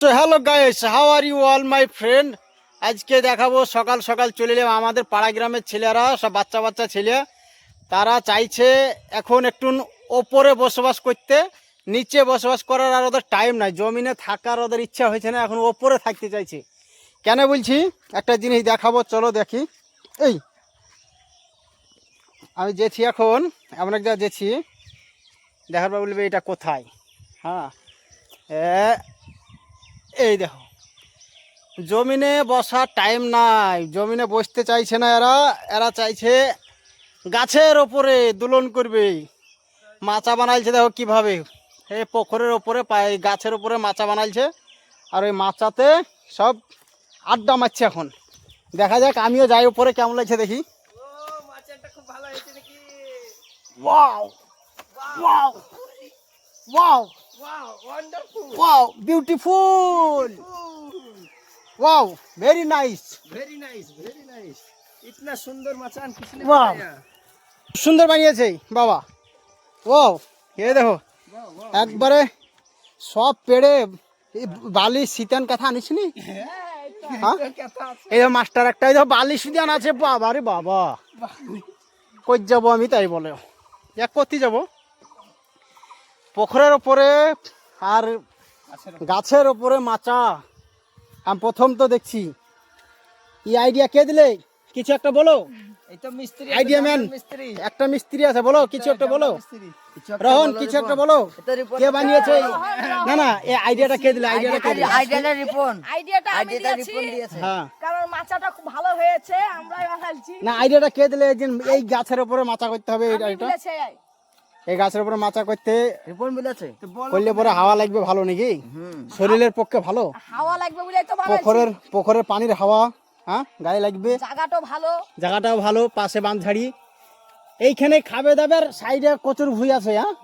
So hello guys, how are you all my friend? আজকে দেখাবো সকাল সকাল চলে এলাম আমাদের পাড়া গ্রামের ছেলেরা সব বাচ্চা বাচ্চা ছেলে তারা চাইছে এখন একটু ওপরে বসবাস করতে, নিচে বসবাস করার আর ওদের টাইম নাই, জমিনে থাকার ওদের ইচ্ছা হয়েছে না, এখন ওপরে থাকতে চাইছে। কেন বলছি একটা জিনিস দেখাবো, চলো দেখি। এই আমি যেছি এখন এমন একটা যেছি দেখার পর বলবে এটা কোথায়। হ্যাঁ এই দেখো, জমিনে বসার টাইম নাই, জমিনে বসতে চাইছে না এরা, এরা চাইছে গাছের ওপরে দোলন করবে। মাচা বানাইছে দেখো কিভাবে, এই পুকুরের ওপরে গাছের ওপরে মাচা বানাইছে, আর ওই মাচাতে সব আড্ডা মারছে। এখন দেখা যাক, আমিও যাই উপরে, কেমন লাগছে দেখি। Wow wow wow wow beautiful, wow very nice very nice very nice. इतना सुंदर मचान किसने वाह बनाया? সুন্দর বানিয়েছে বাবা। ওয়াও এই দেখো একবারে সব পেড়ে বালি সিতান কথা আনিসনি। হ্যাঁ এই দেখো মাস্টার একটা, এই দেখো বালি সিতান আছে। বাবা রে বাবা, কই যাবো আমি তাই বলে এক করতে যাবো পুকুরের ওপরে আর গাছের ওপরে মাচা। আমি প্রথম তো দেখছি, এই আইডিয়া কে দিলে? কিছু একটা বলো। এই তো মিস্ত্রি, আইডিয়া ম্যান একটা মিস্ত্রি আছে, বলো কিছু একটা বলো। রোহন কিছু একটা বলো, কে বানিয়েছে? না না এই আইডিয়াটা কে দিলে? আইডিয়াটা কে দিলে? আইডিয়াটা রিপন, আইডিয়াটা আমি আইডিয়াটা দিয়েছি, রিপন দিয়েছে। হ্যাঁ কারণ মাচাটা খুব ভালো হয়েছে, আমরাই বানাইছি। না আইডিয়াটা কে দিলে? এই গাছের উপরে মাচা করতে হবে, আমি এইটা বলেছি, এই গাছের উপরে মাচা করতে রিপন বলেছে করলে পরে হাওয়া লাগবে ভালো নাকি, শরীরের পক্ষে ভালো। হাওয়া লাগবে বলেই তো বানাইছি। পুকুরের পানির হাওয়া হ্যাঁ গায়ে লাগবে, জায়গাটাও ভালো। জায়গাটাও ভালো, পাশে বাঁধঝাড়ি। এইখানে খাবে দাবার, সাইডে কচুর ভুঁই আছে। হ্যাঁ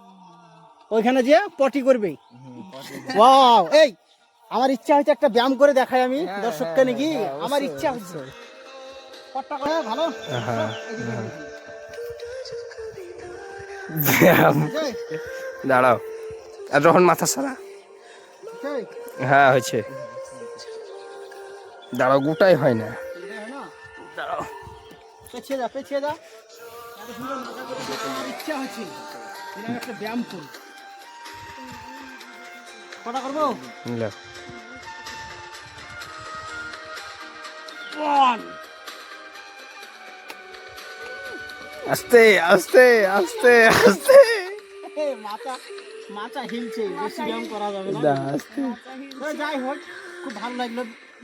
ওইখানে যে পটি করবে। ওয়াও এই আমার ইচ্ছা হচ্ছে একটা ব্যায়াম করে দেখাই আমি দর্শককে নাকি, আমার ইচ্ছা হচ্ছে পটটা করে ভালো। দাঁড়াও, আর রোহন মাথা সারা। হ্যাঁ হয়েছে, দাঁড়াও গোটাই হয় না। দাঁড়াও পেছিয়ে যা পেছিয়ে যা, এত সুন্দর মাথা করে দেখার আমার ইচ্ছা হচ্ছে, এরকম একটা ব্যায়াম করি। কটা করবো? লে। আস্তে আস্তে আস্তে আস্তে মাথা মাথা হিলছে, বেশি ব্যায়াম করা যাবে না। আস্তে তো যাই হোক, খুব ভালো লাগলো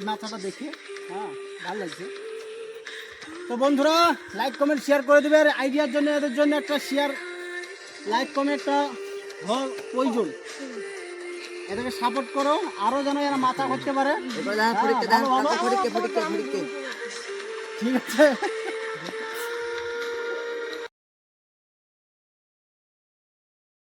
মাথাটা দেখে। হ্যাঁ ভালো লাগছে। তো বন্ধুরা লাইক কমেন্ট শেয়ার করে দেবে, আর আইডিয়ার জন্য এদের জন্য একটা শেয়ার লাইক কমেন্টটা হওয়া প্রয়োজন। এদেরকে সাপোর্ট করো, আরও যেন এরা মাথা করতে পারে। এবার দাঁড়া, ফরিককে দাঁড়া, ভালো, ভালো। ফরিককে ফরিককে ফরিককে ঠিক আছে।